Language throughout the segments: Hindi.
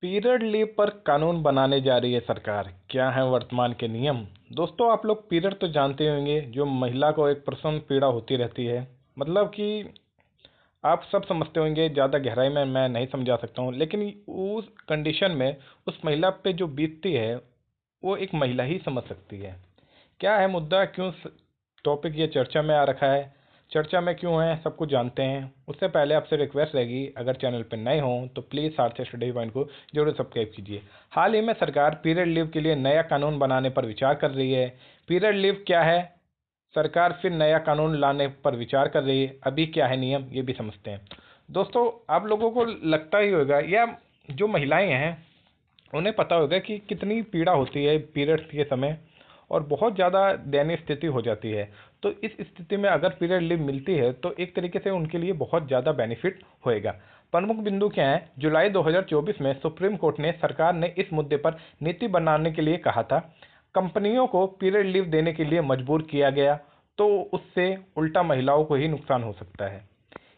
पीरियड लीव पर कानून बनाने जा रही है सरकार। क्या है वर्तमान के नियम? दोस्तों, आप लोग पीरियड तो जानते होंगे, जो महिला को एक प्रसव पीड़ा होती रहती है। मतलब कि आप सब समझते होंगे, ज़्यादा गहराई में मैं नहीं समझा सकता हूँ, लेकिन उस कंडीशन में उस महिला पे जो बीतती है वो एक महिला ही समझ सकती है। क्या है मुद्दा, क्यों टॉपिक ये चर्चा में आ रखा है, चर्चा में क्यों है, सब कुछ जानते हैं। उससे पहले आपसे रिक्वेस्ट रहेगी, अगर चैनल पर नए हों तो प्लीज़ सारथी स्टडी पॉइंट को जरूर सब्सक्राइब कीजिए। हाल ही में सरकार पीरियड लीव के लिए नया कानून बनाने पर विचार कर रही है। पीरियड लीव क्या है, सरकार फिर नया कानून लाने पर विचार कर रही है। अभी क्या है नियम, ये भी समझते हैं। दोस्तों, आप लोगों को लगता ही होगा, या जो महिलाएं हैं उन्हें पता होगा कि कितनी पीड़ा होती है पीरियड्स के समय, और बहुत ज़्यादा दयनीय स्थिति हो जाती है। तो इस स्थिति में अगर पीरियड लीव मिलती है तो एक तरीके से उनके लिए बहुत ज़्यादा बेनिफिट होएगा। प्रमुख बिंदु क्या है? जुलाई 2024 में सुप्रीम कोर्ट ने सरकार ने इस मुद्दे पर नीति बनाने के लिए कहा था। कंपनियों को पीरियड लीव देने के लिए मजबूर किया गया, तो उससे उल्टा महिलाओं को ही नुकसान हो सकता है।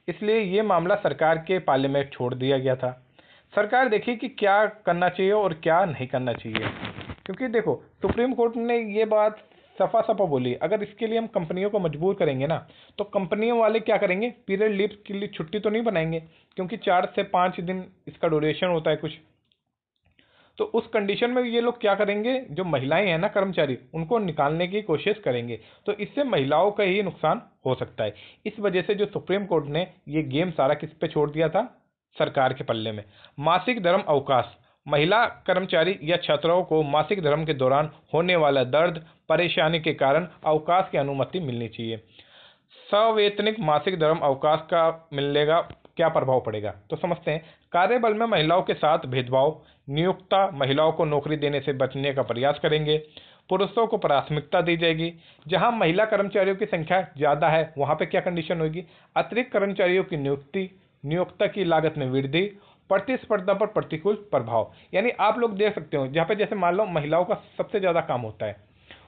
इसलिए ये मामला सरकार के पाले में छोड़ दिया गया था। सरकार देखी कि क्या करना चाहिए और क्या नहीं करना चाहिए। क्योंकि देखो, सुप्रीम कोर्ट ने ये बात सफा सफा बोली, अगर इसके लिए हम कंपनियों को मजबूर करेंगे ना, तो कंपनियों वाले क्या करेंगे, पीरियड लीव के लिए छुट्टी तो नहीं बनाएंगे, क्योंकि 4 से 5 दिन इसका ड्यूरेशन होता है कुछ। तो उस कंडीशन में ये लोग क्या करेंगे, जो महिलाएं हैं ना कर्मचारी, उनको निकालने की कोशिश करेंगे। तो इससे महिलाओं का ही नुकसान हो सकता है। इस वजह से जो सुप्रीम कोर्ट ने ये गेम सारा किस पे छोड़ दिया था, सरकार के पल्ले में। मासिक धर्म अवकाश, महिला कर्मचारी या छात्राओं को मासिक धर्म के दौरान होने वाला दर्द परेशानी के कारण अवकाश की अनुमति मिलनी चाहिए। सवैतनिक मासिक धर्म अवकाश का मिलने का क्या प्रभाव पड़ेगा, तो समझते हैं। कार्यबल में महिलाओं के साथ भेदभाव, नियोक्ता महिलाओं को नौकरी देने से बचने का प्रयास करेंगे। पुरुषों को प्राथमिकता दी जाएगी। जहां महिला कर्मचारियों की संख्या ज़्यादा है, वहां पे क्या कंडीशन होगी? अतिरिक्त कर्मचारियों की नियुक्ति, नियोक्ता की लागत में वृद्धि, प्रतिस्पर्धा पर प्रतिकूल प्रभाव। यानी आप लोग देख सकते हो, जहाँ पे जैसे मान लो महिलाओं का सबसे ज़्यादा काम होता है,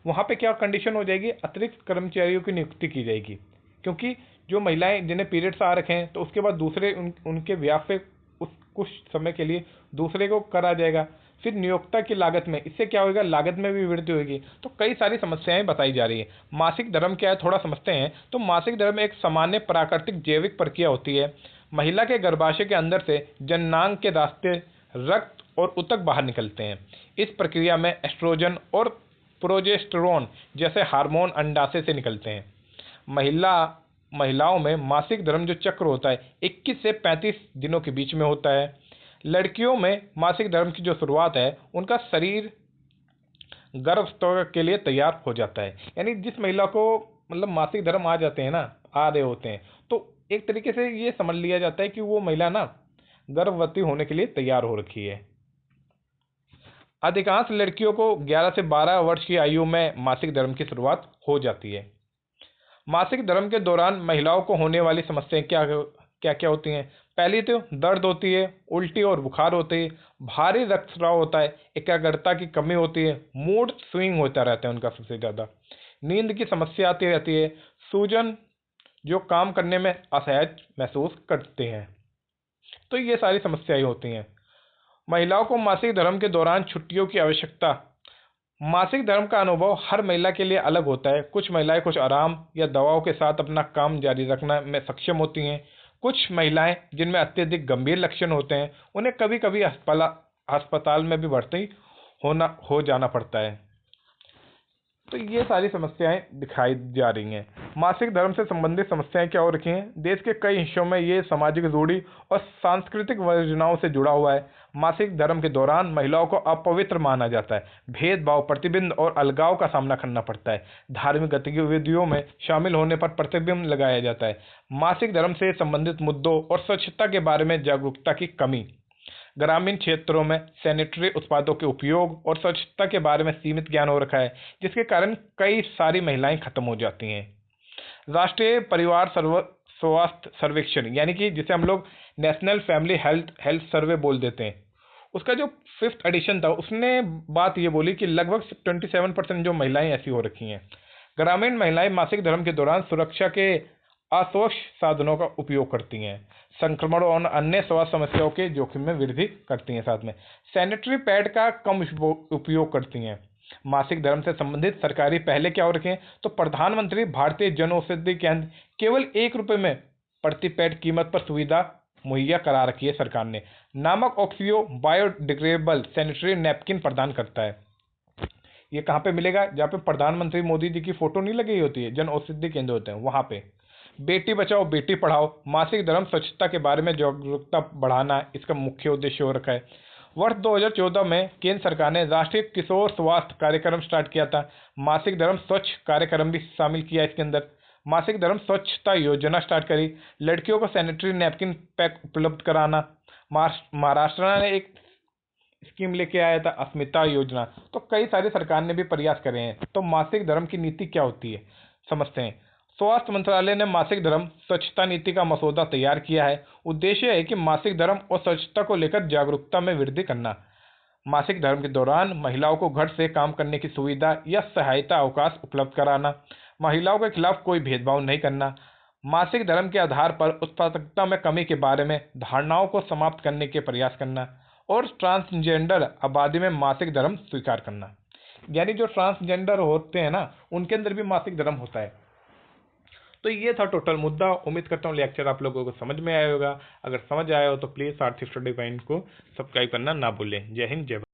वहाँ पे क्या कंडीशन हो जाएगी, अतिरिक्त कर्मचारियों की नियुक्ति की जाएगी। क्योंकि जो महिलाएं जिन्हें पीरियड्स आ रखे हैं, तो उसके बाद दूसरे उनके ब्याह पे उस कुछ समय के लिए दूसरे को करा जाएगा। फिर नियोक्ता की लागत में, इससे क्या होगा, लागत में भी वृद्धि होगी। तो कई सारी समस्याएं बताई जा रही है। मासिक धर्म क्या है, थोड़ा समझते हैं। तो मासिक धर्म एक सामान्य प्राकृतिक जैविक प्रक्रिया होती है। महिला के गर्भाशय के अंदर से जननांग के रास्ते रक्त और ऊतक बाहर निकलते हैं। इस प्रक्रिया में एस्ट्रोजन और प्रोजेस्टेरोन जैसे हार्मोन अंडाशय से निकलते हैं। महिलाओं में मासिक धर्म जो चक्र होता है 21 से 35 दिनों के बीच में होता है। लड़कियों में मासिक धर्म की जो शुरुआत है, उनका शरीर गर्भस्राव के लिए तैयार हो जाता है। यानी जिस महिला को मतलब मासिक धर्म आ जाते हैं ना, आ रहे होते हैं, तो एक तरीके से ये समझ लिया जाता है कि वो महिला ना गर्भवती होने के लिए तैयार हो रखी है। अधिकांश लड़कियों को 11 से 12 वर्ष की आयु में मासिक धर्म की शुरुआत हो जाती है। मासिक धर्म के दौरान महिलाओं को होने वाली समस्याएं क्या क्या क्या होती हैं? पहली तो दर्द होती है, उल्टी और बुखार होती है, भारी रक्तस्राव होता है, एकाग्रता की कमी होती है, मूड स्विंग होता रहता है उनका सबसे ज़्यादा, नींद की समस्या आती रहती है, सूजन, जो काम करने में असहज महसूस करते हैं। तो ये सारी समस्याएं होती हैं। महिलाओं को मासिक धर्म के दौरान छुट्टियों की आवश्यकता। मासिक धर्म का अनुभव हर महिला के लिए अलग होता है। कुछ महिलाएं कुछ आराम या दवाओं के साथ अपना काम जारी रखने में सक्षम होती हैं। कुछ महिलाएं जिनमें अत्यधिक गंभीर लक्षण होते हैं, उन्हें कभी कभी अस्पताल में भी भर्ती हो जाना पड़ता है। तो ये सारी समस्याएं दिखाई जा रही हैं। मासिक धर्म से संबंधित समस्याएं क्या हो रखी हैं? देश के कई हिस्सों में ये सामाजिक रूढ़ि और सांस्कृतिक योजनाओं से जुड़ा हुआ है। मासिक धर्म के दौरान महिलाओं को अपवित्र माना जाता है। भेदभाव, प्रतिबंध और अलगाव का सामना करना पड़ता है। धार्मिक गतिविधियों में शामिल होने पर प्रतिबंध लगाया जाता है। मासिक धर्म से संबंधित मुद्दों और स्वच्छता के बारे में जागरूकता की कमी। ग्रामीण क्षेत्रों में सैनिटरी उत्पादों के उपयोग और स्वच्छता के बारे में सीमित ज्ञान हो रखा है, जिसके कारण कई सारी महिलाएं खत्म हो जाती हैं। राष्ट्रीय परिवार स्वास्थ्य सर्वेक्षण, यानी कि जिसे हम लोग नेशनल फैमिली हेल्थ सर्वे बोल देते हैं, उसका जो 5th एडिशन था, उसने बात ये बोली कि लगभग 27% जो महिलाएं ऐसी हो रखी हैं। ग्रामीण महिलाएं मासिक धर्म के दौरान सुरक्षा के अस्वच्छ साधनों का उपयोग करती हैं, संक्रमण और अन्य स्वास्थ्य समस्याओं के जोखिम में वृद्धि करती हैं। साथ में सैनिटरी पैड का कम उपयोग करती हैं। मासिक धर्म से संबंधित सरकारी पहले क्या हो रखे हैं, तो प्रधानमंत्री भारतीय जन औषधि केंद्र केवल 1 रुपये में प्रति पैड कीमत पर सुविधा मुहैया करा रखी है सरकार ने। नामक ऑक्सीओ बायोडिग्रेडेबल सैनिटरी नैपकिन प्रदान करता है। ये कहाँ पे मिलेगा, जहाँ पे प्रधानमंत्री मोदी जी की फोटो नहीं लगी होती है, जन औषधि केंद्र होते हैं वहाँ पे। बेटी बचाओ बेटी पढ़ाओ मासिक धर्म स्वच्छता के बारे में जागरूकता बढ़ाना इसका मुख्य उद्देश्य हो रखा है। वर्ष 2014 में केंद्र सरकार ने राष्ट्रीय किशोर स्वास्थ्य कार्यक्रम स्टार्ट किया था। मासिक धर्म स्वच्छ कार्यक्रम भी शामिल किया इसके अंदर। मासिक धर्म स्वच्छता योजना स्टार्ट करी। लड़कियों को सैनिटरी नैपकिन पैक उपलब्ध कराना। महाराष्ट्र ने एक स्कीम लेके आया था, अस्मिता योजना। तो कई सारे सरकार ने भी प्रयास करे हैं। तो मासिक धर्म की नीति क्या होती है, समझते हैं। स्वास्थ्य मंत्रालय ने मासिक धर्म स्वच्छता नीति का मसौदा तैयार किया है। उद्देश्य है कि मासिक धर्म और स्वच्छता को लेकर जागरूकता में वृद्धि करना। मासिक धर्म के दौरान महिलाओं को घर से काम करने की सुविधा या सहायता अवकाश उपलब्ध कराना। महिलाओं के खिलाफ कोई भेदभाव नहीं करना। मासिक धर्म के आधार पर उत्पादकता में कमी के बारे में धारणाओं को समाप्त करने के प्रयास करना। और ट्रांसजेंडर आबादी में मासिक धर्म स्वीकार करना, यानी जो ट्रांसजेंडर होते हैं ना, उनके अंदर भी मासिक धर्म होता है। तो ये था टोटल मुद्दा। उम्मीद करता हूँ लेक्चर आप लोगों को समझ में आया होगा। अगर समझ आया हो तो प्लीज़ सारथी स्टडी पॉइंट को सब्सक्राइब करना ना भूलें। जय हिंद, जय भारत।